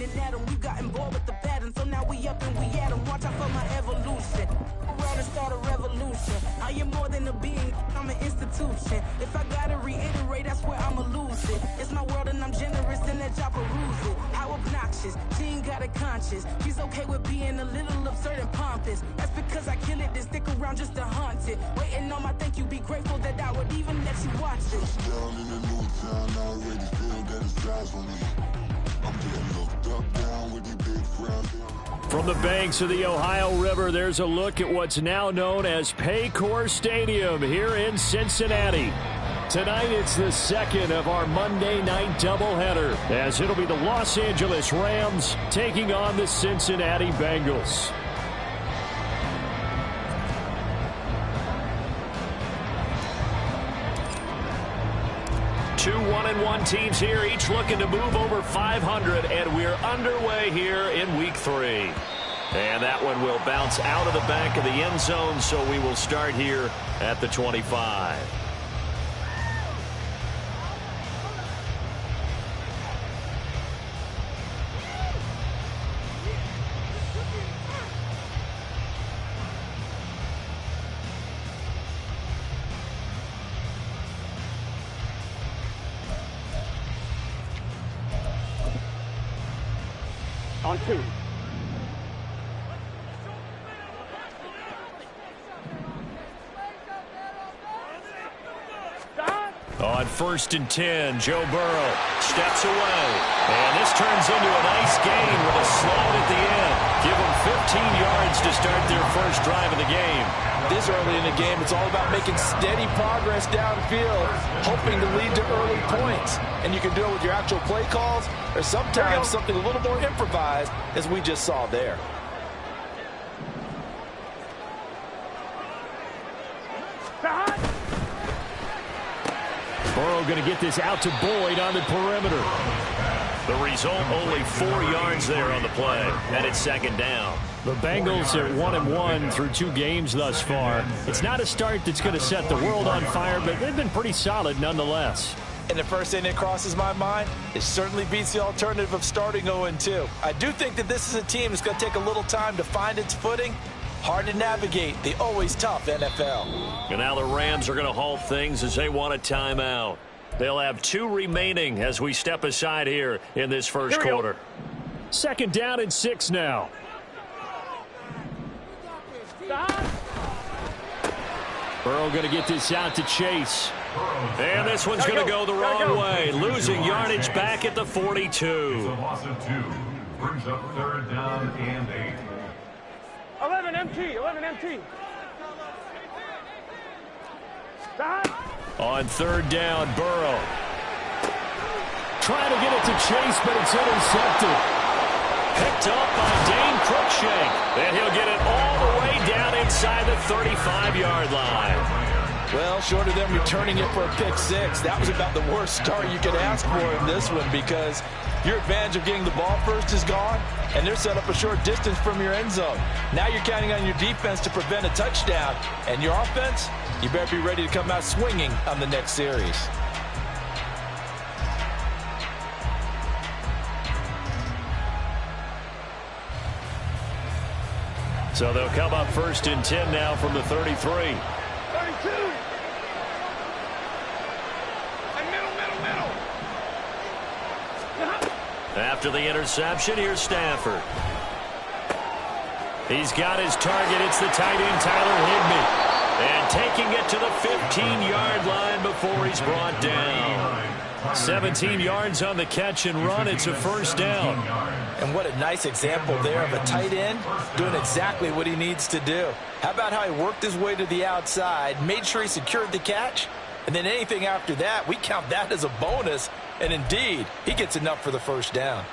and at 'em. We've gotten bored with the pattern, so now we up and we at 'em. Watch out for my evolution. Rather start a revolution. I am more than a being, I'm an institution. If I gotta reiterate, that's where I'ma lose it. It's my world and I'm generous, and let y'all peruse it. How obnoxious, she ain't got a conscience. She's okay with being a little absurd and pompous. That's because I kill it, then stick around just to haunt it. Waiting on my thank you, be grateful that I would even let you watch it. Down in the new town, I already feel that it's drives for me. I'm getting looked up down with these big frowns. From the banks of the Ohio River, there's a look at what's now known as Paycor Stadium here in Cincinnati. Tonight, it's the second of our Monday night doubleheader, as it'll be the Los Angeles Rams taking on the Cincinnati Bengals. Two 1-1 teams here, each looking to move over 500, and we're underway here in week 3. And that one will bounce out of the back of the end zone, so we will start here at the 25. On 2. On 1st and 10, Joe Burrow steps away. And this turns into a nice gain with a slide at the end. Give them 15 yards to start their first drive of the game. This early in the game, it's all about making steady progress downfield, hoping to lead to early points. And you can do it with your actual play calls, or sometimes something a little more improvised, as we just saw there. Burrow going to get this out to Boyd on the perimeter. The result, only 4 yards there on the play, and it's second down. The Bengals are 1-1 through 2 games thus far. It's not a start that's going to set the world on fire, but they've been pretty solid nonetheless. And the first thing that crosses my mind, it certainly beats the alternative of starting 0-2. I do think that this is a team that's going to take a little time to find its footing. Hard to navigate the always tough NFL. And now the Rams are going to halt things as they want a timeout. They'll have 2 remaining as we step aside here in this first quarter. Second down and 6 now. Burrow going to get this out to Chase. And this one's going to go the wrong way. Losing yardage back at the 42. It's a loss of 2. Brings up 3rd down and 8. 11 MT. On 3rd down, Burrow. Trying to get it to Chase, but it's intercepted. Picked up by Dane Cruikshank. And he'll get it all the way down inside the 35-yard line. Well, short of them returning it for a pick 6, that was about the worst start you could ask for in this one, because your advantage of getting the ball first is gone, and they're set up a short distance from your end zone. Now you're counting on your defense to prevent a touchdown, and your offense, you better be ready to come out swinging on the next series. So they'll come up 1st and 10 now from the 33. 32. After the interception, here's Stafford. He's got his target. It's the tight end, Tyler Higbee. And taking it to the 15-yard line before he's brought down. 17 yards on the catch and run. It's a first down. And what a nice example there of a tight end doing exactly what he needs to do. How about how he worked his way to the outside, made sure he secured the catch, and then anything after that, we count that as a bonus. And indeed, he gets enough for the first down.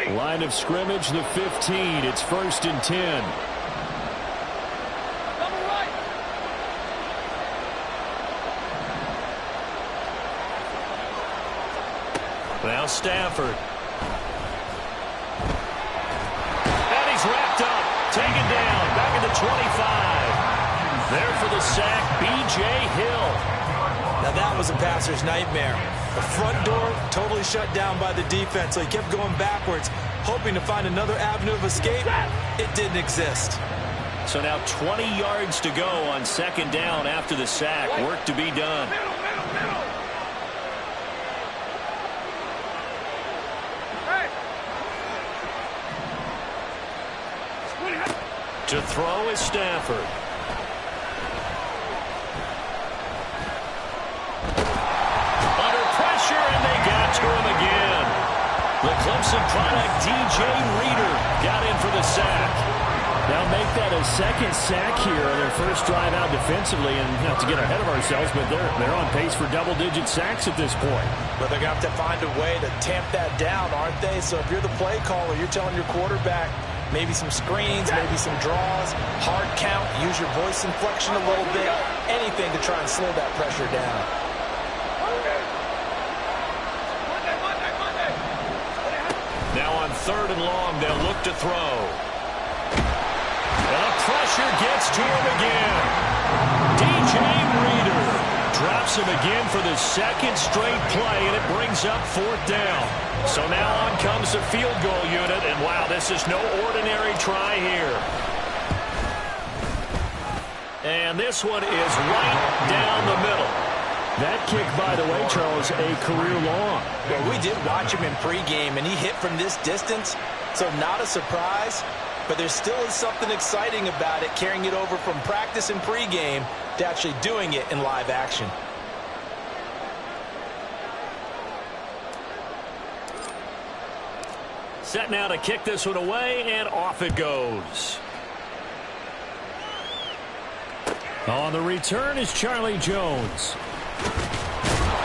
Line of scrimmage, the 15. It's 1st and 10. Double right. Now Stafford. And he's wrapped up. Taken down. Back at the 25. There for the sack, B.J. Hill. Now that was a passer's nightmare. The front door totally shut down by the defense, so he kept going backwards, hoping to find another avenue of escape. It didn't exist. So now 20 yards to go on second down after the sack. Work to be done. To throw is Stafford. Under pressure, and they got to him again. The Clemson product, DJ Reader, got in for the sack. Now make that a second sack here on their first drive out defensively, and not to get ahead of ourselves, but they're on pace for double-digit sacks at this point. But they're going to have to find a way to tamp that down, aren't they? So if you're the play caller, you're telling your quarterback maybe some screens, maybe some draws, hard count, use your voice inflection a little bit, anything to try and slow that pressure down. Now on third and long, they'll look to throw. And the pressure gets to him again. DJ Reader drops him again for the second straight play, and it brings up fourth down. So now on comes the field goal unit, and wow, this is no ordinary try here. And this one is right down the middle. That kick, by the way, Charles, a career long. Well, we did watch him in pregame, and he hit from this distance, so not a surprise. But there still is something exciting about it, carrying it over from practice and pregame to actually doing it in live action. Set now to kick this one away, and off it goes. On the return is Charlie Jones.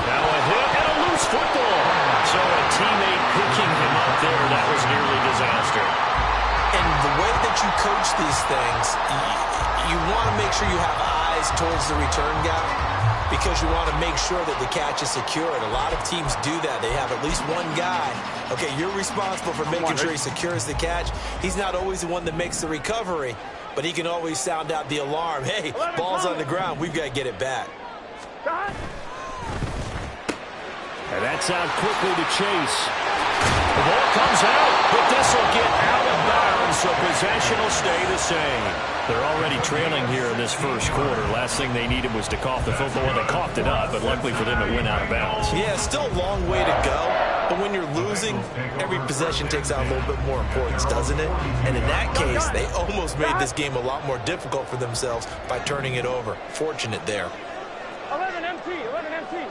Now a hit and a loose football. So a teammate picking him up there, that was nearly disaster. And the way that you coach these things, you want to make sure you have eyes towards the return guy because you want to make sure that the catch is secured. A lot of teams do that. They have at least one guy. Okay, you're responsible for making sure he secures the catch. He's not always the one that makes the recovery, but he can always sound out the alarm. Hey, ball's on the ground. We've got to get it back. And that's out quickly to Chase. The ball comes out, but this will get out of bounds, so possession will stay the same. They're already trailing here in this first quarter. Last thing they needed was to cough the football, and they coughed it up, but luckily for them, it went out of bounds. Yeah, still a long way to go, but when you're losing, every possession takes on a little bit more importance, doesn't it? And in that case, they almost made this game a lot more difficult for themselves by turning it over. Fortunate there. 11 MT, 11 MT.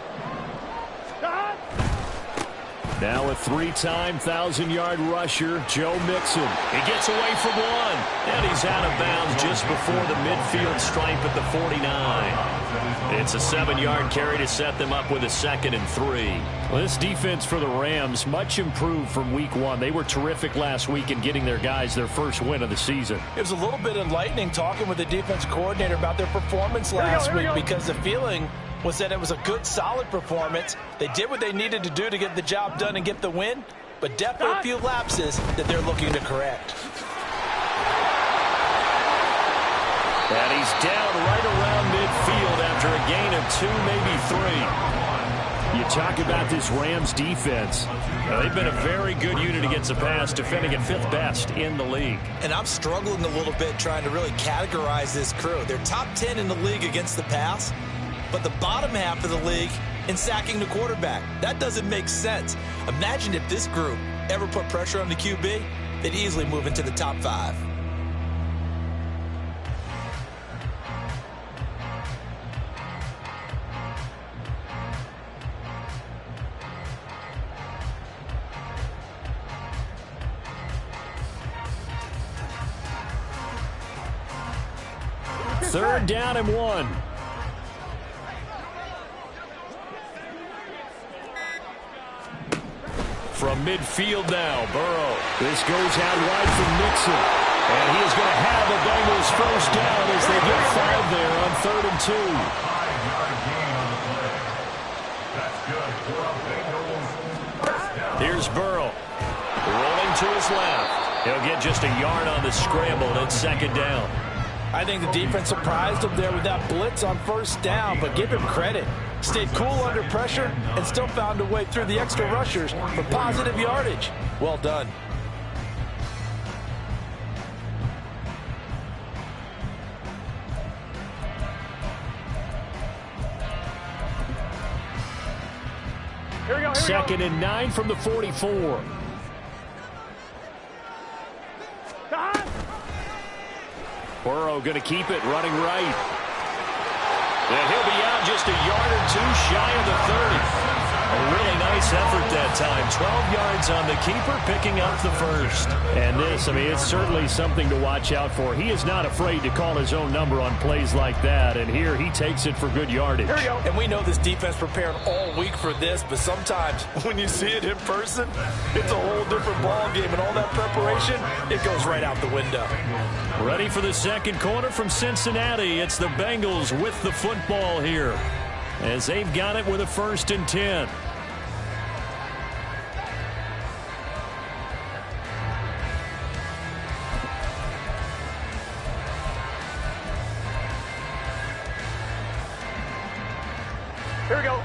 Now a three-time 1,000-yard rusher, Joe Mixon. He gets away from one, and he's out of bounds just before the midfield stripe at the 49. It's a 7-yard carry to set them up with a 2nd and 3. Well, this defense for the Rams, much improved from week one. They were terrific last week in getting their guys their first win of the season. It was a little bit enlightening talking with the defense coordinator about their performance last week because the feeling was that it was a good, solid performance. They did what they needed to do to get the job done and get the win, but definitely a few lapses that they're looking to correct. And he's down right around midfield after a gain of 2, maybe 3. You talk about this Rams defense. They've been a very good unit against the pass, defending at 5th best in the league. And I'm struggling a little bit trying to really categorize this crew. They're top 10 in the league against the pass, but the bottom half of the league in sacking the quarterback. That doesn't make sense. Imagine if this group ever put pressure on the QB, they'd easily move into the top 5. Third down and 1. From midfield now, Burrow. This goes out wide from Mixon. And he is going to have the Bengals first down as they get 5 there on 3rd and 2. 5-yard gain on the play. That's good for a Bengals first down. Here's Burrow. Rolling to his left. He'll get just a yard on the scramble, and 2nd down. I think the defense surprised him there with that blitz on first down, but give him credit. Stayed cool under pressure and still found a way through the extra rushers for positive yardage. Well done. Here we go. Second and 9 from the 44. Burrow going to keep it, running right. And he'll be out just a yard or two shy of the 30. A really nice effort that time. 12 yards on the keeper, picking up the first. And this, I mean, it's certainly something to watch out for. He is not afraid to call his own number on plays like that. And here he takes it for good yardage. Here we go. And we know this defense prepared all week for this, but sometimes when you see it in person, it's a whole different ball game. And all that preparation, it goes right out the window. Ready for the second quarter from Cincinnati. It's the Bengals with the football here, as they've got it with a 1st and 10. Here we go.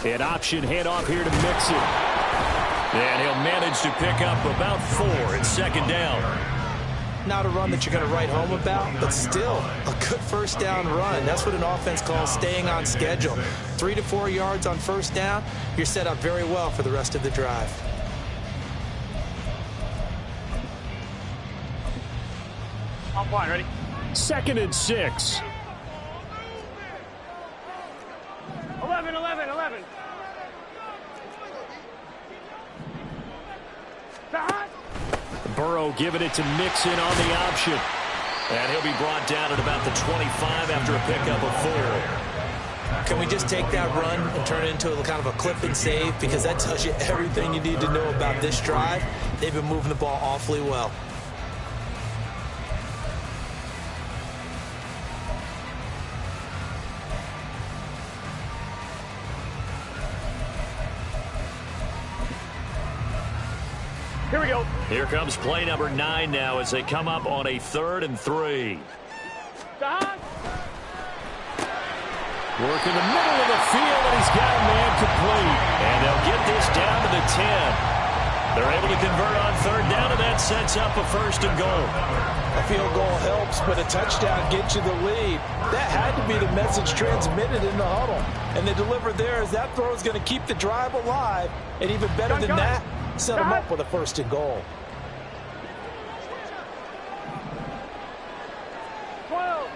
An option handoff here to Mixon. And he'll manage to pick up about 4 at 2nd down. Not a run that you're going to write home about, but still a good first down run. That's what an offense calls staying on schedule. 3 to 4 yards on first down, you're set up very well for the rest of the drive. On point, ready? 2nd and 6. 11. Burrow giving it to Mixon on the option. And he'll be brought down at about the 25 after a pickup of 4. Can we just take that run and turn it into a kind of a clip and save? Because that tells you everything you need to know about this drive. They've been moving the ball awfully well. Here we go. Here comes play number 9 now as they come up on a 3rd and 3. Work in the middle of the field, and he's got a man complete. And they'll get this down to the 10. They're able to convert on 3rd down, and that sets up a 1st and goal. A field goal helps, but a touchdown gets you the lead. That had to be the message transmitted in the huddle. And they delivered there as that throw is going to keep the drive alive. And even better than that, set them up with a 1st and goal. 12.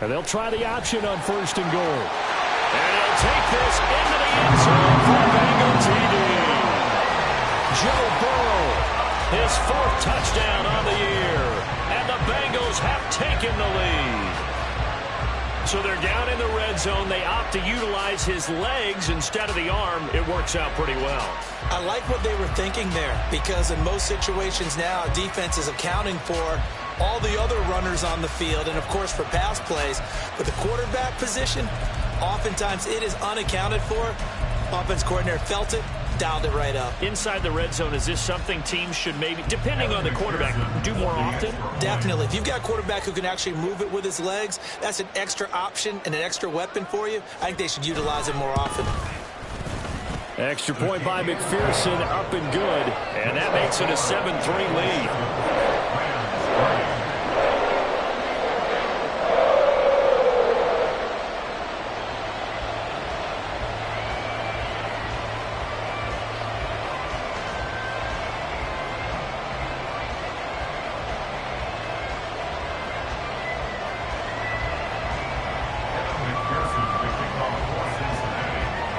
And they'll try the option on 1st and goal. And he'll take this into the end zone for Bengal TD. Joe Burrow, his 4th touchdown on the year. And the Bengals have taken the lead. So they're down in the red zone. They opt to utilize his legs instead of the arm. It works out pretty well. I like what they were thinking there, because in most situations now, defense is accounting for all the other runners on the field and, of course, for pass plays. But the quarterback position, oftentimes it is unaccounted for. Offense coordinator felt it, dialed it right up. Inside the red zone, is this something teams should maybe, depending on the quarterback, do more often? Definitely. If you've got a quarterback who can actually move it with his legs, that's an extra option and an extra weapon for you. I think they should utilize it more often. Extra point by McPherson, up and good. And that makes it a 7-3 lead.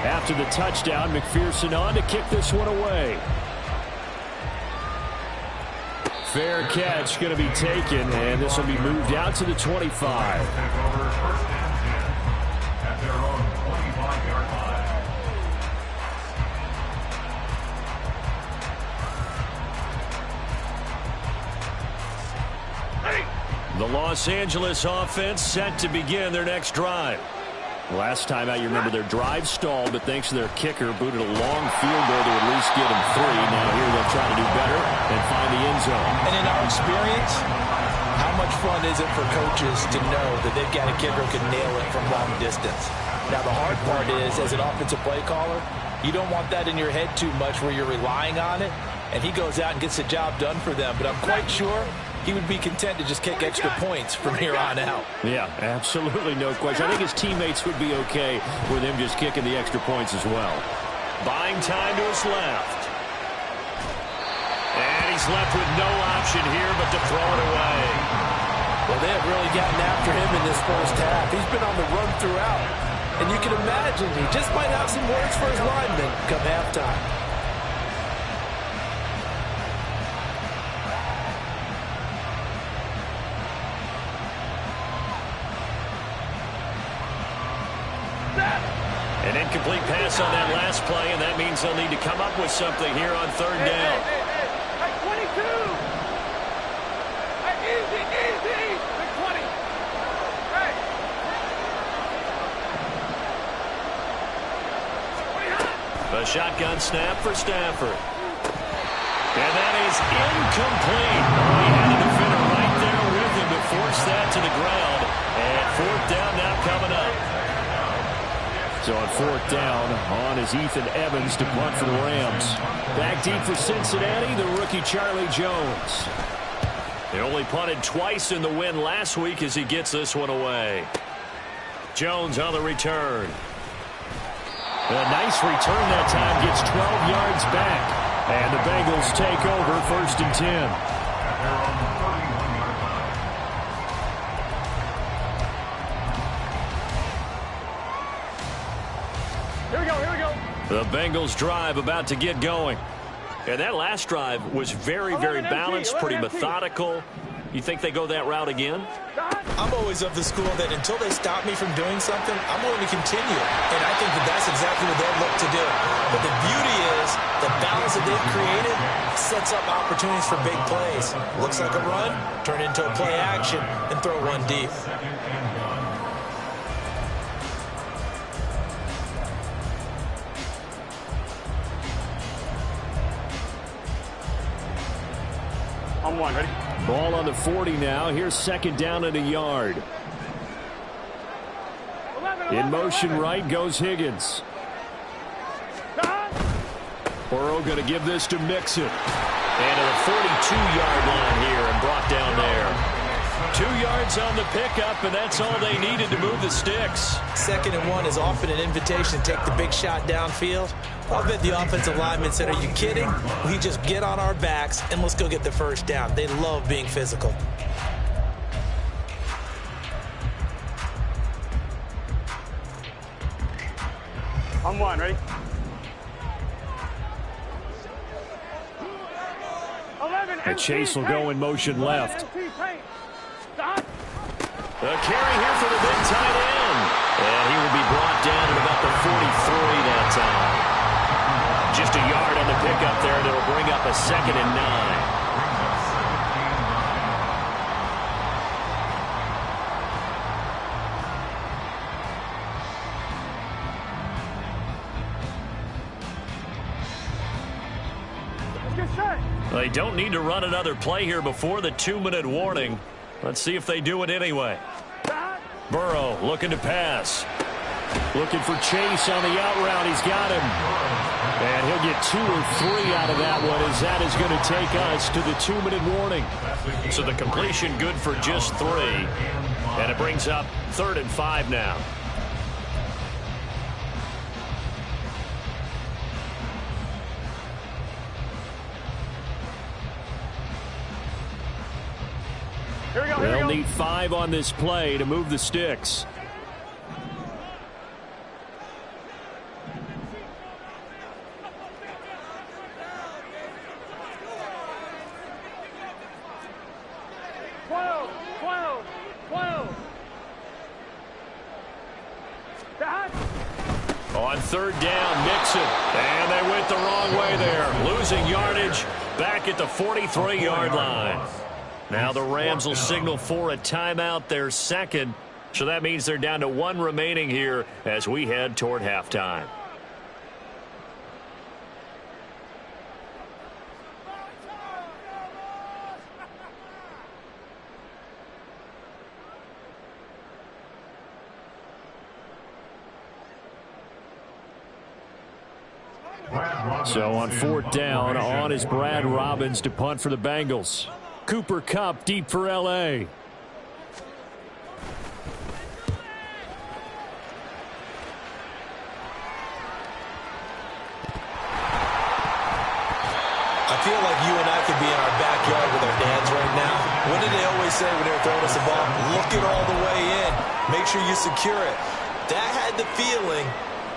After the touchdown, McPherson on to kick this one away. Fair catch going to be taken, and this will be moved out to the 25. At their own 25-yard line. The Los Angeles offense set to begin their next drive. Last time out, you remember their drive stalled, but thanks to their kicker, booted a long field goal to at least get them 3. Now here they'll try to do better and find the end zone. And in our experience, how much fun is it for coaches to know that they've got a kicker who can nail it from long distance? Now the hard part is, as an offensive play caller, you don't want that in your head too much where you're relying on it, and he goes out and gets the job done for them. But I'm quite sure he would be content to just kick extra points from here on out. Yeah, absolutely no question. I think his teammates would be okay with him just kicking the extra points as well. Buying time to his left. And he's left with no option here but to throw it away. Well, they have really gotten after him in this first half. He's been on the run throughout. And you can imagine he just might have some words for his linemen come halftime. An incomplete pass on that last play, and that means they'll need to come up with something here on third down. Hey, 22. Hey, easy. Hey, 20. Hey. A shotgun snap for Stafford. And that is incomplete. He had a defender right there with him to force that to the ground. And fourth down now coming up. So on fourth down, on is Ethan Evans to punt for the Rams. Back deep for Cincinnati, the rookie Charlie Jones. They only punted twice in the win last week as he gets this one away. Jones on the return. A nice return that time, gets 12 yards back. And the Bengals take over, 1st and 10. Here we go. The Bengals drive about to get going. And that last drive was very balanced, pretty methodical. You think they go that route again? I'm always of the school that until they stop me from doing something, I'm willing to continue. And I think that that's exactly what they'll look to do. But the beauty is the balance that they've created sets up opportunities for big plays. Looks like a run, turn into a play action, and throw one deep. On one, ready? Ball on the 40 now. Here's 2nd down and a yard. 11, In motion right goes Higgins. Burrow going to give this to Mixon. And to the 42-yard line here and brought down there. 2 yards on the pickup, and that's all they needed to move the sticks. 2nd and 1 is often an invitation to take the big shot downfield. I'll bet the offensive lineman said, are you kidding? We just get on our backs and let's go get the first down. They love being physical. On one, ready? 11, And Chase will go in motion left. Stop. A carry here for the big tight end. And he will be brought down at about the 43 that time. Just a yard on the pickup there, and it'll bring up a 2nd and 9. They don't need to run another play here before the 2-minute warning. Let's see if they do it anyway. Burrow looking to pass. Looking for Chase on the out route. He's got him. And he'll get 2 or 3 out of that one, as that is going to take us to the 2-minute warning. So the completion good for just 3. And it brings up 3rd and 5 now. They'll need 5 on this play to move the sticks. On 3rd down, Mixon. And they went the wrong way there. Losing yardage back at the 43-yard line. Now the Rams will signal for a timeout, their 2nd. So that means they're down to 1 remaining here as we head toward halftime. So on 4th down, on is Brad Robbins to punt for the Bengals. Cooper Kupp deep for L.A. I feel like you and I could be in our backyard with our dads right now. What did they always say when they were throwing us the ball? Look it all the way in. Make sure you secure it. That had the feeling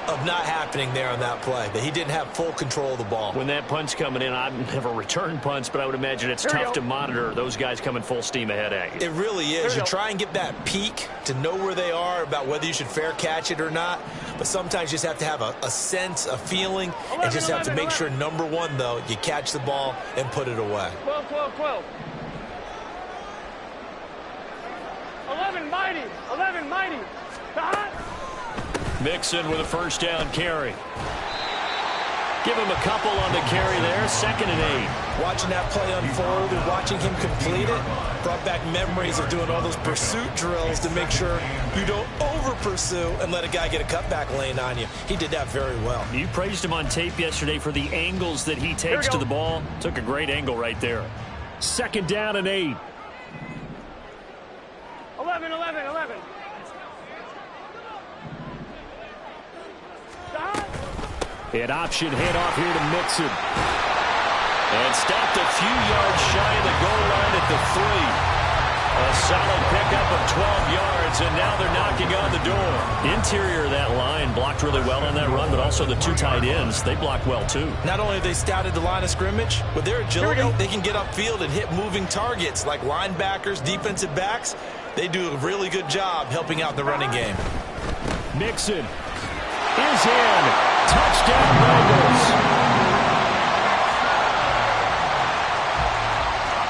of not happening there on that play, that he didn't have full control of the ball. When that punt's coming in, I've never returned punts, but I would imagine it's tough to monitor those guys coming full steam ahead at you. It really is. You try and get that peek to know where they are, about whether you should fair catch it or not, but sometimes you just have to have a sense, a feeling, and just have to make sure, number one, though, you catch the ball and put it away. 12, 12, 12. 11 mighty. 11 mighty. Mixon with a 1st down carry. Give him a couple on the carry there. 2nd and 8. Watching that play unfold and watching him complete it brought back memories of doing all those pursuit drills to make sure you don't over-pursue and let a guy get a cutback lane on you. He did that very well. You praised him on tape yesterday for the angles that he takes to the ball. Took a great angle right there. 2nd down and 8. 11, 11, 11. An option handoff here to Mixon. And stopped a few yards shy of the goal line at the 3. A solid pickup of 12 yards, and now they're knocking on the door. Interior of that line blocked really well on that run, but also the 2 tight ends, they blocked well too. Not only have they scouted the line of scrimmage, with their agility, they can get upfield and hit moving targets like linebackers, defensive backs. They do a really good job helping out the running game. Mixon is in. Touchdown, Bengals.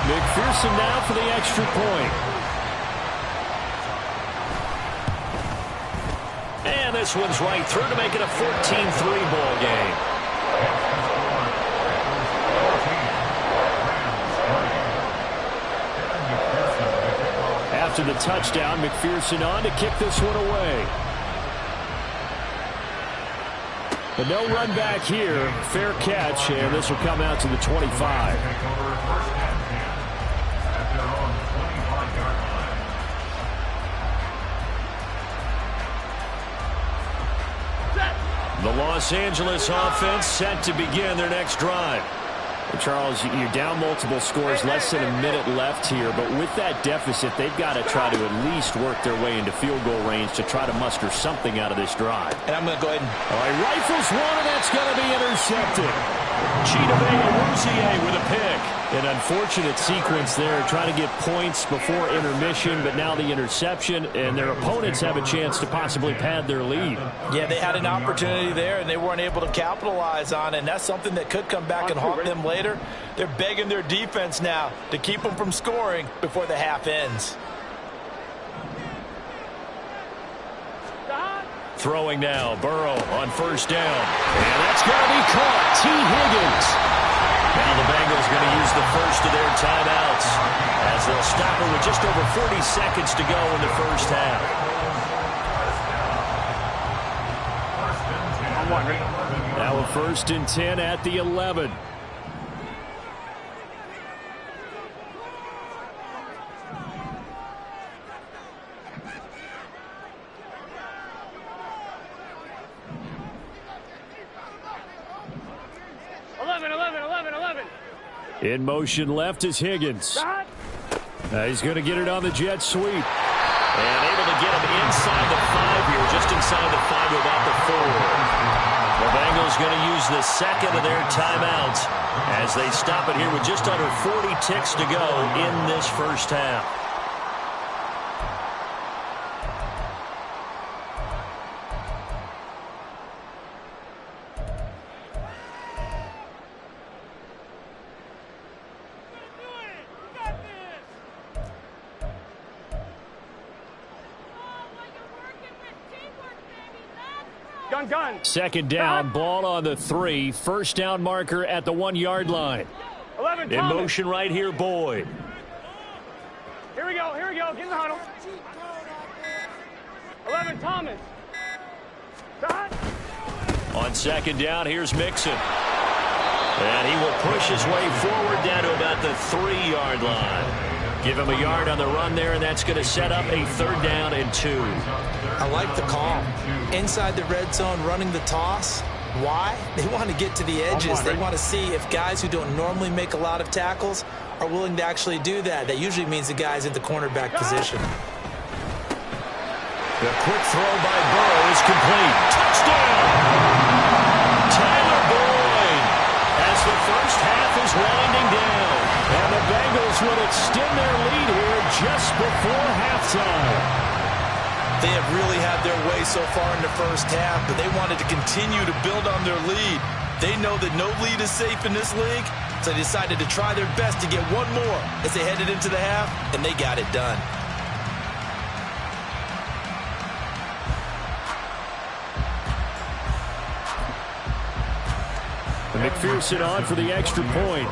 McPherson now for the extra point. And this one's right through to make it a 14-3 ball game. After the touchdown, McPherson on to kick this one away. But no run back here. Fair catch, and this will come out to the 25. The Los Angeles offense set to begin their next drive. Charles, you're down multiple scores, less than a minute left here, but with that deficit, they've got to try to at least work their way into field goal range to try to muster something out of this drive. And I'm going to go ahead and... All right, rifles one, and that's going to be intercepted. Chidobe Awuzie with a pick. An unfortunate sequence there, trying to get points before intermission, but now the interception, and their opponents have a chance to possibly pad their lead. Yeah, they had an opportunity there, and they weren't able to capitalize on it, and that's something that could come back and haunt them later. They're begging their defense now to keep them from scoring before the half ends. Throwing now, Burrow on 1st down. And that's going to be caught. T. Higgins. Now the Bengals going to use the first of their timeouts as they'll stop it with just over 40 seconds to go in the first half. Now a 1st and 10 at the 11. In motion left is Higgins. He's going to get it on the jet sweep. And able to get him inside the 5 here, just inside the 5 without the 4. The Bengals going to use the 2nd of their timeouts as they stop it here with just under 40 ticks to go in this first half. Gun. Second down, ball on the 3. First down marker at the 1-yard line. 11, In Thomas. motion right here, Boyd. Here we go. Get in the huddle. 11, Thomas. Dot. On second down, here's Mixon. And he will push his way forward down to about the 3-yard line. Give him a yard on the run there, and that's going to set up a 3rd down and 2. I like the call. Inside the red zone, running the toss. Why? They want to get to the edges. They want to see if guys who don't normally make a lot of tackles are willing to actually do that. That usually means the guy's in the cornerback position. The quick throw by Burrow is complete. Touchdown! Tyler Boyd as the first half is winding down. And the Bengals will extend their lead here just before halftime. They have really had their way so far in the first half, but they wanted to continue to build on their lead. They know that no lead is safe in this league, so they decided to try their best to get one more as they headed into the half, and they got it done. McPherson on for the extra point.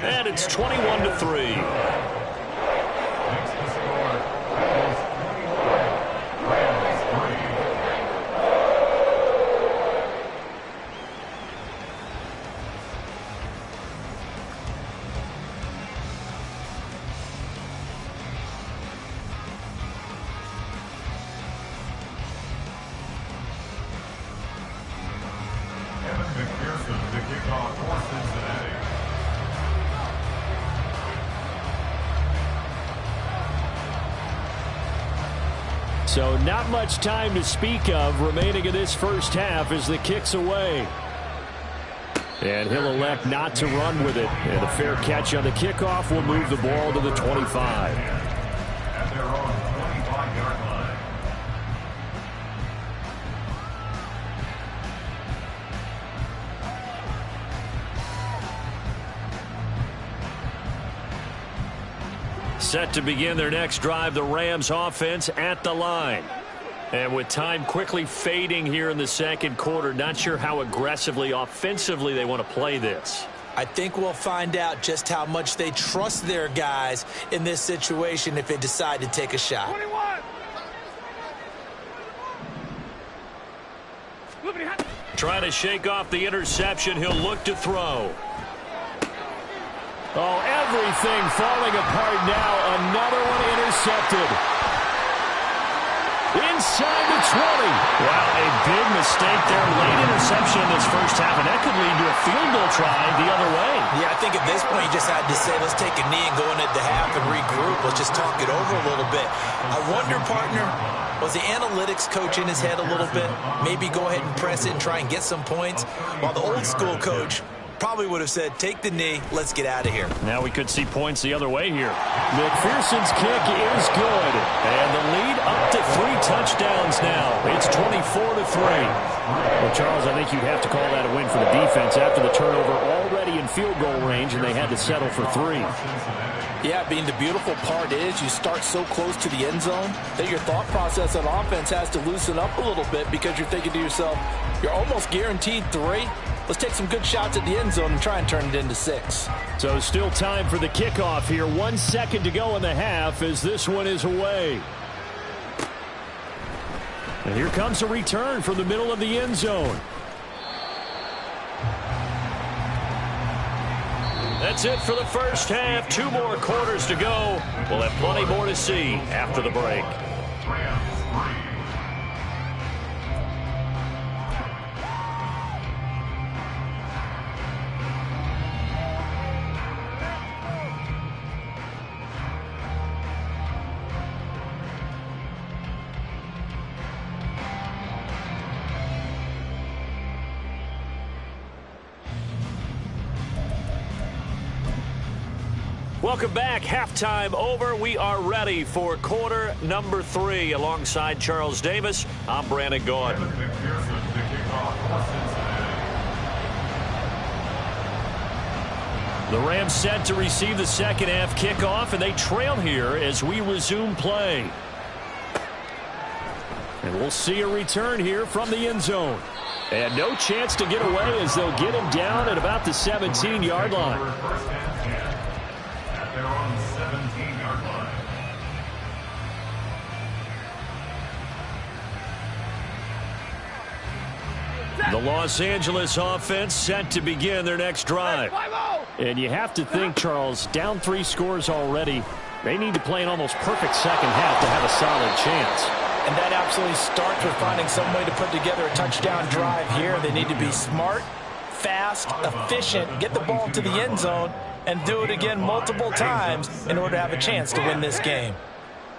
And it's 21-3. McPherson, the kickoff for Cincinnati. So not much time to speak of remaining in this first half as the kick's away. And he'll elect not to run with it. And a fair catch on the kickoff will move the ball to the 25. At their own 25-yard line. Set to begin their next drive, the Rams offense at the line. And with time quickly fading here in the second quarter, not sure how aggressively, offensively they want to play this. I think we'll find out just how much they trust their guys in this situation if they decide to take a shot. 21. Trying to shake off the interception, he'll look to throw. Oh, everything falling apart now. Another one intercepted. Inside the 20. Wow, a big mistake there. Late interception in this first half, and that could lead to a field goal try the other way. Yeah, I think at this point you just had to say, let's take a knee and go into the half and regroup. Let's just talk it over a little bit. I wonder, partner, was the analytics coach in his head a little bit? Maybe go ahead and press it and try and get some points? While the old school coach probably would have said, take the knee, let's get out of here. Now we could see points the other way here. McPherson's kick is good. And the lead up to 3 touchdowns now. It's 24-3. Well, Charles, I think you'd have to call that a win for the defense after the turnover already in field goal range, and they had to settle for 3. Yeah, Bean, the beautiful part is you start so close to the end zone that your thought process on offense has to loosen up a little bit because you're thinking to yourself, you're almost guaranteed 3. Let's take some good shots at the end zone and try and turn it into 6. So still time for the kickoff here. 1 second to go in the half as this one is away. And here comes a return from the middle of the end zone. That's it for the first half. 2 more quarters to go. We'll have plenty more to see after the break. Welcome back. Halftime over. We are ready for quarter number 3. Alongside Charles Davis, I'm Brandon Gaudin. The Rams set to receive the second half kickoff, and they trail here as we resume play. And we'll see a return here from the end zone. And no chance to get away as they'll get him down at about the 17-yard line. At their own 17-yard line. The Los Angeles offense set to begin their next drive. And you have to think, Charles, down 3 scores already. They need to play an almost perfect second half to have a solid chance. And that absolutely starts with finding some way to put together a touchdown drive here. They need to be smart, fast, efficient, get the ball to the end zone, and do it again multiple times in order to have a chance to win this game.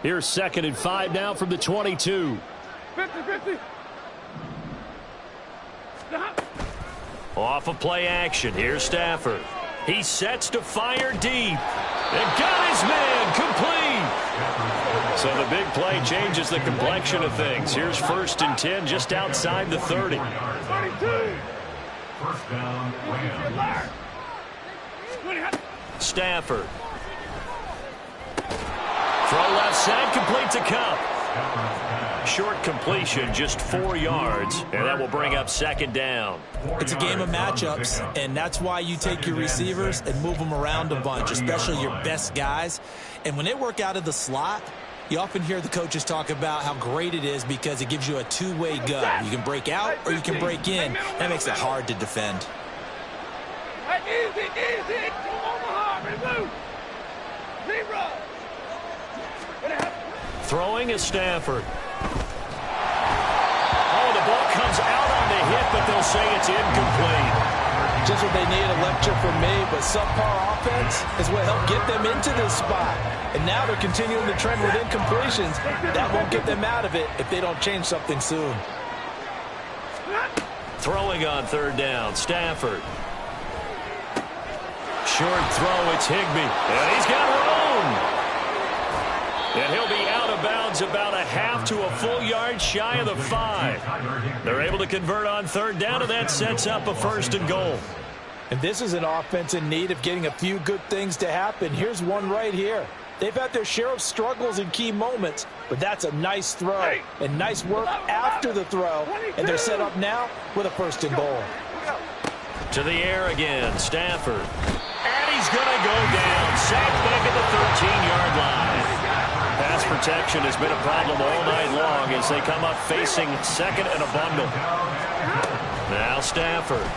Here's 2nd and 5 now from the 22. 50-50. Off of play action. Here's Stafford. He sets to fire deep. And got his man complete. So the big play changes the complexion of things. Here's 1st and 10 just outside the 30. 22. First down, Rams. Stafford. Throw left side, complete to Kupp. Short completion, just 4 yards, and that will bring up 2nd down. It's a game of matchups, and that's why you take your receivers and move them around a bunch, especially your best guys. And when they work out of the slot, you often hear the coaches talk about how great it is because it gives you a two-way go. You can break out or you can break in. That makes it hard to defend. Easy, easy. Omaha, blue. Zebra. Throwing is Stafford. Oh, the ball comes out on the hit, but they'll say it's incomplete. Just what they need, a lecture from me, but subpar offense is what helped get them into this spot. And now they're continuing the trend with incompletions. That won't get them out of it if they don't change something soon. Throwing on 3rd down, Stafford. Short throw, it's Higbee. And he's got room. And he'll be out of bounds about a half to a full yard shy of the 5. They're able to convert on 3rd down, and that sets up a 1st and goal. And this is an offense in need of getting a few good things to happen. Here's one right here. They've had their share of struggles in key moments, but that's a nice throw and nice work after the throw. And they're set up now with a 1st and goal. To the air again, Stafford. And he's going to go down. Sacked back at the 13-yard line. Pass protection has been a problem all night long as they come up facing 2nd and a bundle. Now Stafford.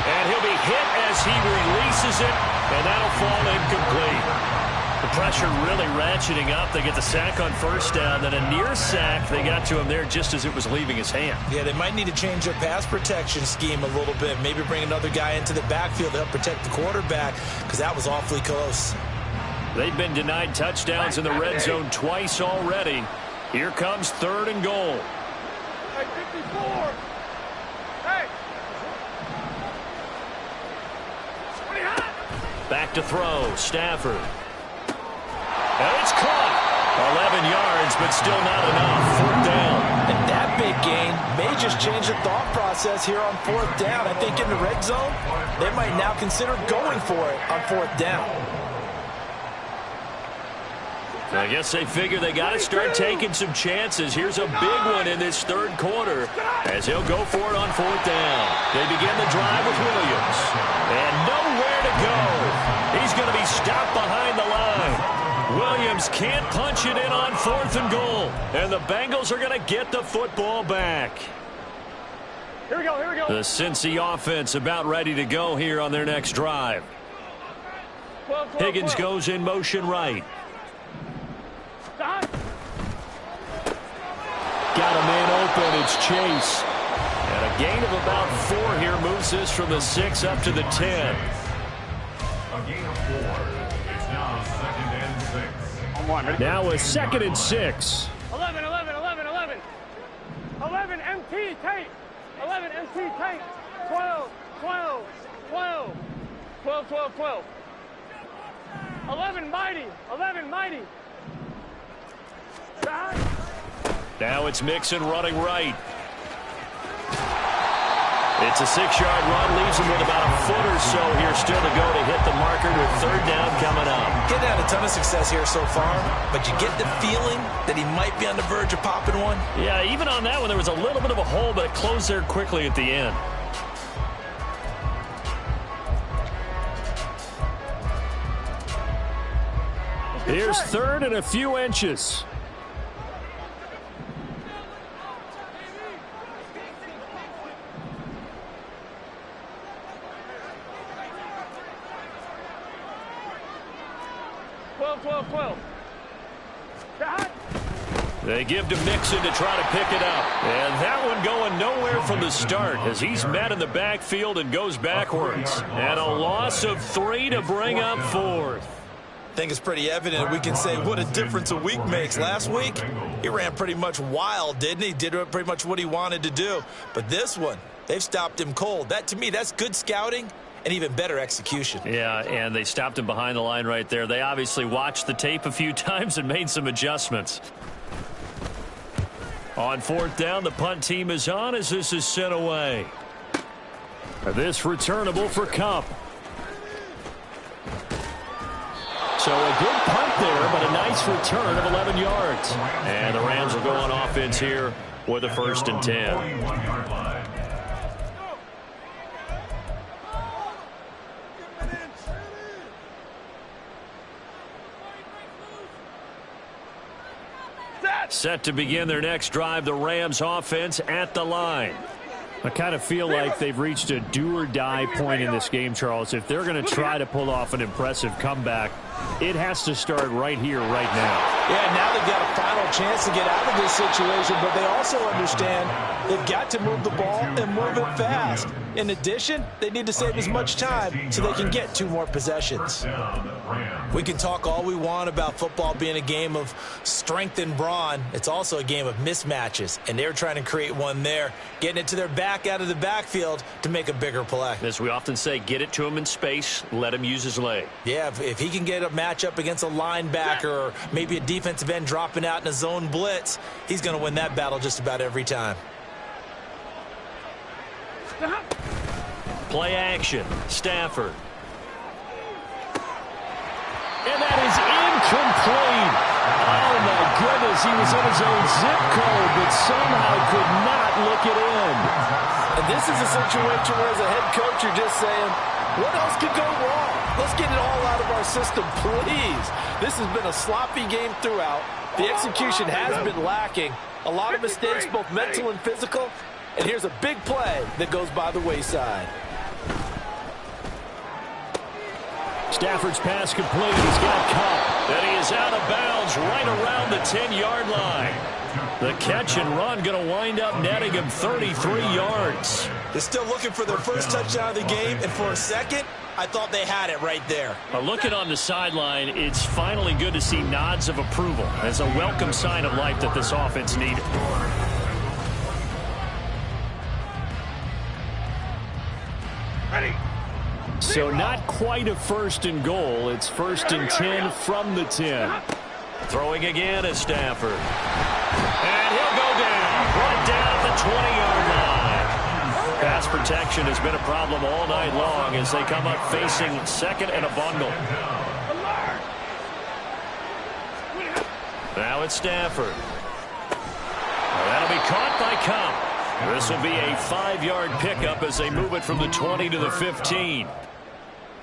And he'll be hit as he releases it, and that'll fall incomplete. The pressure really ratcheting up. They get the sack on 1st down, then a near sack. They got to him there just as it was leaving his hand. Yeah, they might need to change their pass protection scheme a little bit. Maybe bring another guy into the backfield to help protect the quarterback, because that was awfully close. They've been denied touchdowns in the red zone twice already. Here comes 3rd and goal. Hey, 54. Hey. Back to throw, Stafford. And it's caught. 11 yards, but still not enough. 4th down. And that big gain may just change the thought process here on 4th down. I think in the red zone, they might now consider going for it on 4th down. I guess they figure they got to start taking some chances. Here's a big one in this 3rd quarter as he'll go for it on 4th down. They begin the drive with Williams. And nowhere to go. He's going to be stopped behind the line. Williams can't punch it in on 4th and goal. And the Bengals are going to get the football back. Here we go, here we go. The Cincy offense about ready to go here on their next drive. 12, Higgins goes in motion right. Got a man open. It's Chase. And a gain of about 4 here moves this from the 6 up to the 10. A gain of 4. It's now 2nd and 6. Now a 2nd and 6. 11, 11, 11, 11. 11 MT tank. 11 MT tank. 12, 12, 12. 12, 12, 12. 11 mighty. 11 mighty. Now it's Mixon running right. It's a 6-yard run, leaves him with about a foot or so here still to go to hit the marker with 3rd down coming up. Getting had a ton of success here so far, but you get the feeling that he might be on the verge of popping one. Yeah, even on that one, there was a little bit of a hole, but it closed there quickly at the end. Here's 3rd and a few inches. They give to Mixon to try to pick it up. And that one going nowhere from the start as he's met in the backfield and goes backwards. And a loss of 3 to bring up 4th. I think it's pretty evident. We can say what a difference a week makes. Last week, he ran pretty much wild, didn't he? Did pretty much what he wanted to do. But this one, they've stopped him cold. That, to me, that's good scouting and even better execution. Yeah, and they stopped him behind the line right there. They obviously watched the tape a few times and made some adjustments. On 4th down, the punt team is on as this is sent away. This returnable for Kupp. So a good punt there, but a nice return of 11 yards. And the Rams will go on offense here with a 1st and 10. Set to begin their next drive, the Rams offense at the line. I kind of feel like they've reached a do-or-die point in this game, Charles. If they're going to try to pull off an impressive comeback, it has to start right here, right now. Yeah, now they've got a final chance to get out of this situation, but they also understand they've got to move the ball and move it fast. In addition, they need to save as much time so they can get 2 more possessions. We can talk all we want about football being a game of strength and brawn. It's also a game of mismatches, and they're trying to create one there, getting it to their back out of the backfield to make a bigger play. As we often say, get it to him in space, let him use his leg. Yeah, if he can get a matchup against a linebacker or maybe a defensive end dropping out in a zone blitz, he's going to win that battle just about every time. Play action, Stafford. And that is incomplete. Oh, my goodness. He was in his own zip code, but somehow could not look it in. And this is a situation where, as a head coach, you're just saying, what else could go wrong? Let's get it all out of our system, please. This has been a sloppy game throughout. The execution has been lacking. A lot of mistakes, both mental and physical. And here's a big play that goes by the wayside. Stafford's pass complete. He's got Kupp. And he is out of bounds right around the 10-yard line. The catch and run going to wind up netting him 33 yards. They're still looking for their first touchdown of the game, and for a second, I thought they had it right there. Looking on the sideline, it's finally good to see nods of approval as a welcome sign of life that this offense needed. Ready. So not quite a 1st and goal. It's 1st and 10 from the 10. Throwing again at Stafford. And he'll go down. Brought down at the 20-yard line. Pass protection has been a problem all night long as they come up facing 2nd and a bundle. Now it's Stafford. That'll be caught by Kupp. This will be a 5-yard pickup as they move it from the 20 to the 15.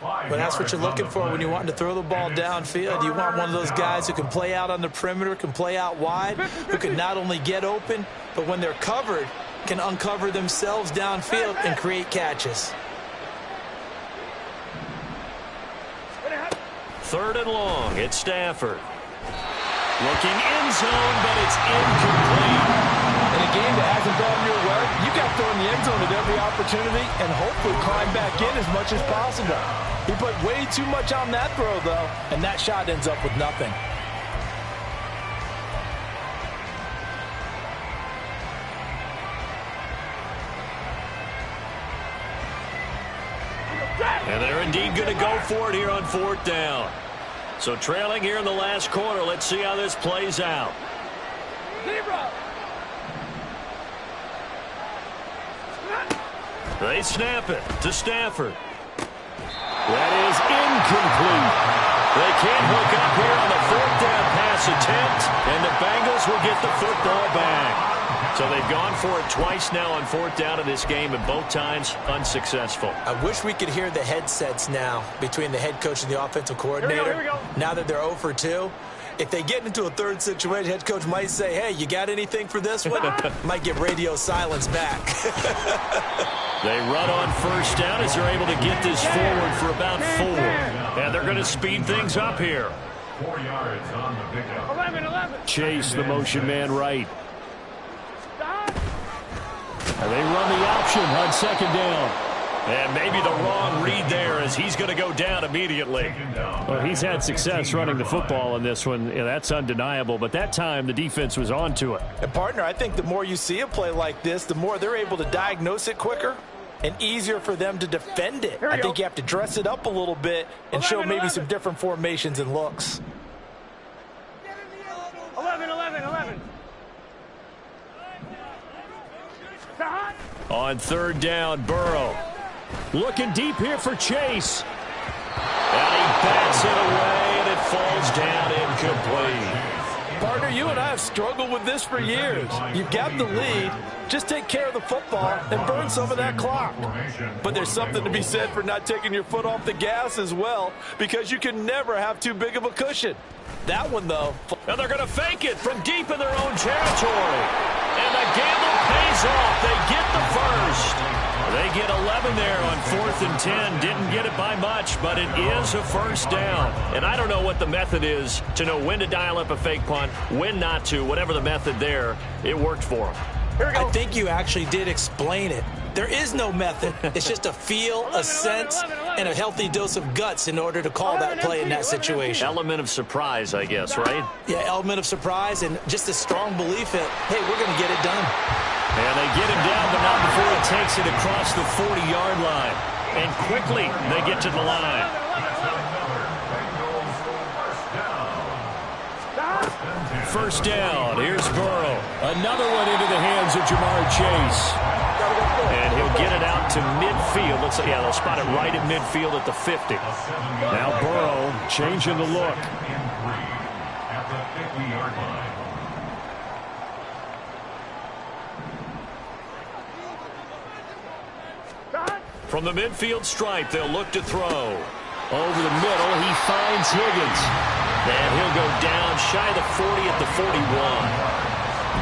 But that's what you're looking for when you want to throw the ball downfield. You want one of those guys who can play out on the perimeter, can play out wide, who can not only get open, but when they're covered, can uncover themselves downfield and create catches. 3rd and long. It's Stafford. Looking end zone, but it's incomplete. In a game that hasn't gone your way, you got to throw in the end zone at every opportunity and hopefully climb back in as much as possible. He put way too much on that throw, though, and that shot ends up with nothing. And they're indeed going to go for it here on 4th down. So trailing here in the last quarter. Let's see how this plays out. They snap it to Stafford. That is incomplete. They can't hook up here on the 4th down pass attempt, and the Bengals will get the football back. So they've gone for it twice now on 4th down in this game, and both times unsuccessful. I wish we could hear the headsets now between the head coach and the offensive coordinator. Here we go. Now that they're 0 for 2. If they get into a third situation, head coach might say, hey, you got anything for this one? Might get radio silence back. They run on 1st down as they're able to get this forward for about 4. And they're going to speed things up here. 4 yards on the pickup. 11. Chase the motion man right. And they run the option on 2nd down. And maybe the wrong read there as he's going to go down immediately. Well, he's had success running the football in this one. Yeah, that's undeniable. But that time, the defense was on to it. And, partner, I think the more you see a play like this, the more they're able to diagnose it quicker and easier for them to defend it. I think you have to dress it up a little bit and show maybe some different formations and looks. 11. On 3rd down, Burrow. Looking deep here for Chase. And he bats it away, and it falls down incomplete. Partner, you and I have struggled with this for years. You've got the lead. Just take care of the football and burn some of that clock. But there's something to be said for not taking your foot off the gas as well, because you can never have too big of a cushion. That one, though. And they're going to fake it from deep in their own territory. And the gamble pays off. They get the first. They get 11 there on 4th and 10. Didn't get it by much, but it is a 1st down. And I don't know what the method is to know when to dial up a fake punt, when not to. Whatever the method there, it worked for them. Here we go. I think you actually did explain it. There is no method. It's just a feel, a sense, and a healthy dose of guts in order to call that play in that situation. Element of surprise, I guess, right? Yeah, element of surprise and just a strong belief that, hey, we're going to get it done. And they get him down, but not before he takes it across the 40-yard line. And quickly, they get to the line. First down. Here's Burrow. Another one into the hands of Jamar Chase. And he'll get it out to midfield. Looks like, yeah, they'll spot it right at midfield at the 50. Now Burrow changing the look. At the 50-yard line. From the midfield stripe, they'll look to throw. Over the middle, he finds Higgins. And he'll go down shy of the 40 at the 41.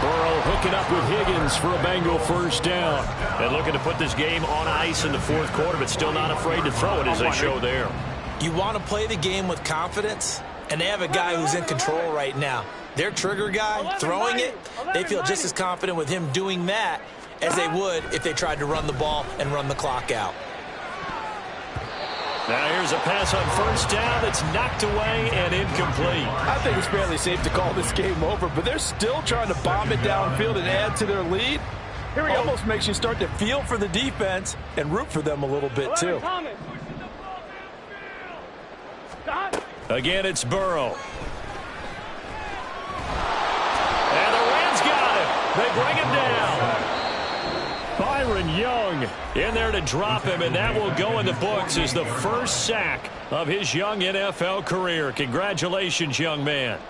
Burrow hooking up with Higgins for a Bengal first down. And looking to put this game on ice in the 4th quarter, but still not afraid to throw it as they show there. You want to play the game with confidence, and they have a guy who's in control right now. Their trigger guy, throwing it, they feel just as confident with him doing that as they would if they tried to run the ball and run the clock out. Now here's a pass on first down that's knocked away and incomplete. I think it's fairly safe to call this game over, but they're still trying to bomb it downfield and add to their lead. Here we go. Almost makes you start to feel for the defense and root for them a little bit, too. Again, it's Burrow. And the Rams got him. They bring him down. Byron Young in there to drop him, and that will go in the books as the first sack of his young NFL career. Congratulations, young man.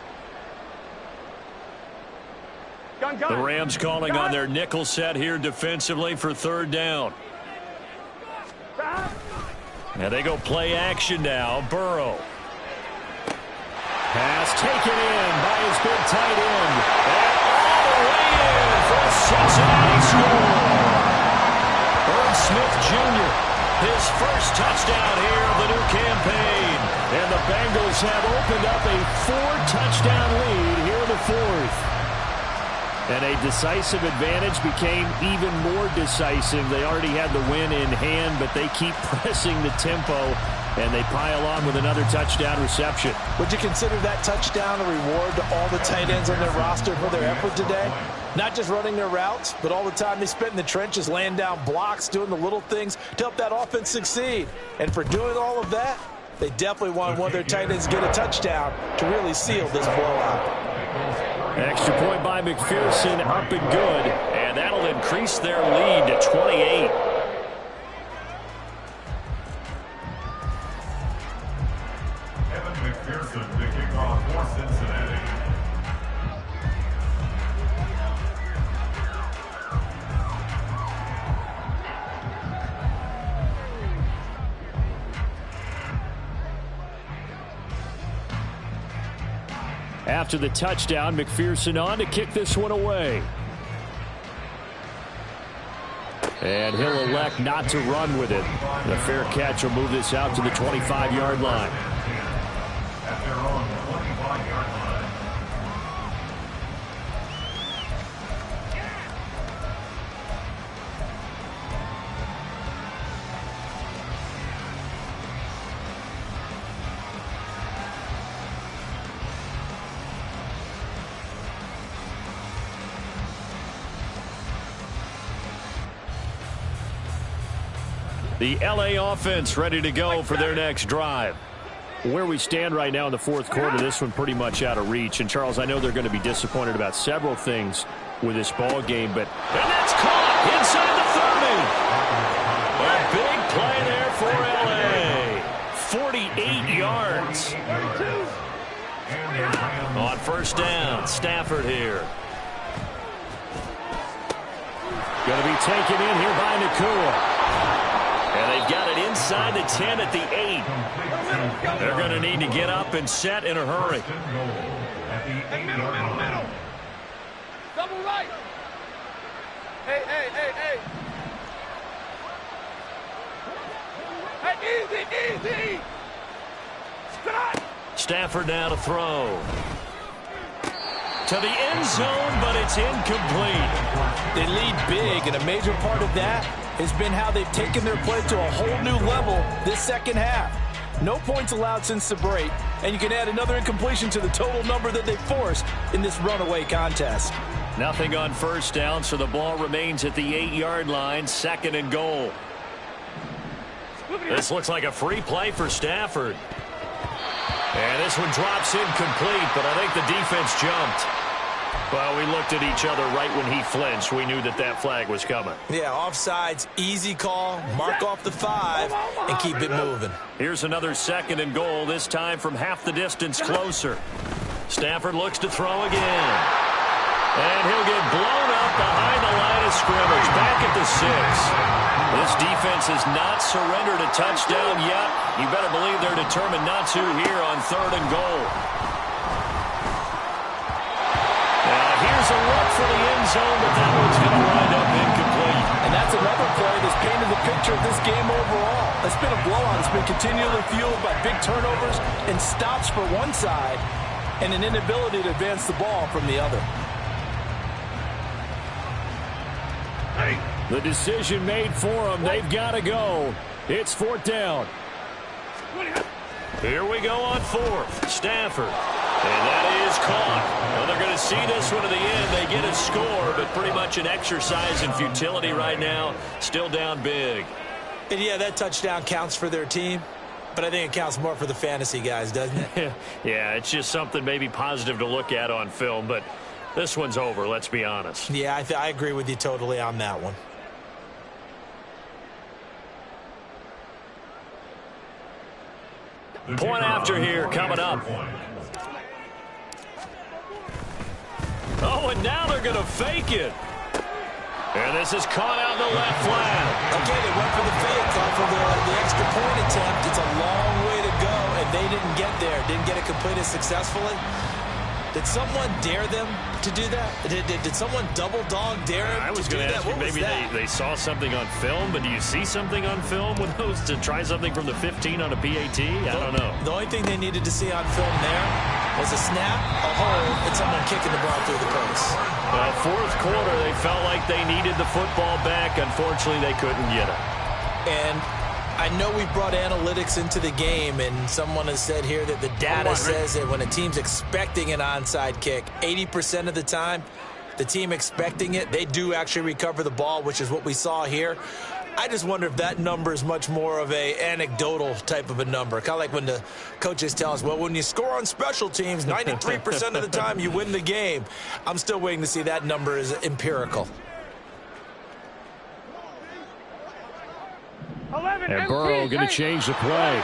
The Rams calling on their nickel set here defensively for 3rd down. And they go play action now. Burrow. Pass taken in by his big tight end. And all the way in for a Cincinnati score. Irv Smith Jr., his first touchdown here of the new campaign. And the Bengals have opened up a 4-touchdown lead here in the 4th. And a decisive advantage became even more decisive. They already had the win in hand, but they keep pressing the tempo, and they pile on with another touchdown reception. Would you consider that touchdown a reward to all the tight ends on their roster for their effort today? Not just running their routes, but all the time they spent in the trenches, laying down blocks, doing the little things to help that offense succeed. And for doing all of that, they definitely wanted one of their tight ends to get a touchdown to really seal this blowout. Extra point by McPherson, up and good. And that'll increase their lead to 28. McPherson to kick off for Cincinnati. After the touchdown, McPherson on to kick this one away. And he'll elect not to run with it. And a fair catch will move this out to the 25-yard line. At their own 25-yard line. The LA offense ready to go for their next drive. Where we stand right now in the fourth quarter, this one pretty much out of reach. And, Charles, I know they're going to be disappointed about several things with this ball game, but and that's caught inside the 30. A big play there for LA. 48 yards. On first down, Stafford here. Going to be taken in here by Nacua. And they've got it inside the 10 at the 8. They're going to need to get up and set in a hurry. Middle. Double right. Hey. Hey, easy. Stop. Stafford now to throw. To the end zone, but it's incomplete. They lead big, and a major part of that has been how they've taken their play to a whole new level this second half. No points allowed since the break, and you can add another incompletion to the total number that they forced in this runaway contest. Nothing on first down, so the ball remains at the 8-yard line, 2nd and goal. This looks like a free play for Stafford. And this one drops incomplete, but I think the defense jumped. Well, we looked at each other right when he flinched. We knew that that flag was coming. Yeah, offsides, easy call, mark off the 5, and keep it moving. Here's another 2nd and goal, this time from half the distance closer. Stafford looks to throw again. And he'll get blown up behind the line of scrimmage, back at the 6. This defense has not surrendered a touchdown yet. You better believe they're determined not to here on 3rd and goal. Here's a look for the end zone, but that one's going to wind up incomplete. And that's another play that's painted the picture of this game overall. It's been a blowout. It's been continually fueled by big turnovers and stops for one side and an inability to advance the ball from the other. The decision made for them. They've got to go. It's 4th down. Here we go on 4th. Stafford. And that is caught. Well, they're going to see this one to the end. They get a score, but pretty much an exercise in futility right now. Still down big. And yeah, that touchdown counts for their team, but I think it counts more for the fantasy guys, doesn't it? Yeah, it's just something maybe positive to look at on film, but this one's over, let's be honest. Yeah, I agree with you totally on that one. Point after here coming up. Oh, and now they're going to fake it. And this is caught out in the left flat. Okay, they went for the fake off of the extra point attempt. It's a long way to go, and they didn't get there. Didn't get it completed successfully. Did someone dare them to do that? Did someone double dog dare them I was going to ask you, maybe they saw something on film, but do you see something on film with those to try something from the 15 on a PAT? I don't know. The only thing they needed to see on film there was a snap, a hold, and someone kicking the ball through the post. Well, 4th quarter, they felt like they needed the football back. Unfortunately, they couldn't get it. And I know we brought analytics into the game, and someone has said here that the data says that when a team's expecting an onside kick, 80% of the time, the team expecting it, they do actually recover the ball, which is what we saw here. I just wonder if that number is much more of a anecdotal type of a number. Kind of like when the coaches tell us, well, when you score on special teams, 93% of the time you win the game. I'm still waiting to see that number is empirical. And Burrow going to change the play.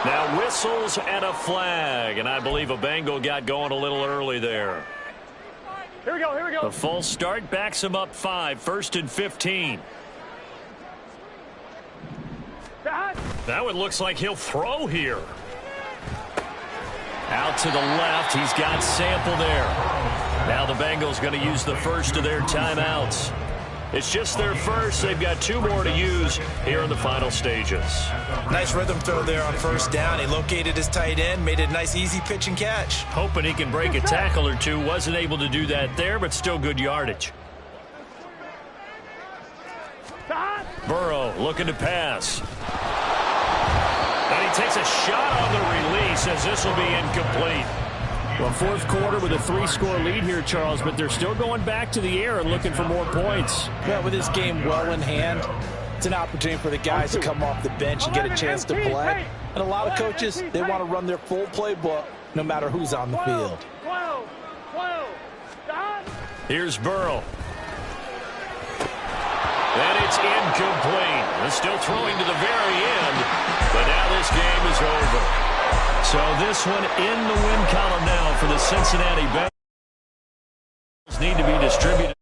Now whistles and a flag, and I believe a Bengal got going a little early there. Here we go, here we go. The false start backs him up 5, 1st and 15. Now it looks like he'll throw here. Out to the left, he's got Sample there. Now the Bengals going to use the first of their timeouts. It's just their first. They've got 2 more to use here in the final stages. Nice rhythm throw there on first down. He located his tight end, made it a nice easy pitch and catch. Hoping he can break a tackle or two. Wasn't able to do that there, but still good yardage. Burrow looking to pass. And he takes a shot on the release as this will be incomplete. Well, 4th quarter with a 3-score lead here, Charles, but they're still going back to the air and looking for more points. Yeah, with this game well in hand, it's an opportunity for the guys to come off the bench and get a chance to play. And a lot of coaches, they want to run their full playbook no matter who's on the field. Here's Burrow. And it's incomplete. They're still throwing to the very end, but now this game is over. So this one in the win column now for the Cincinnati Bengals. Need to be distributed.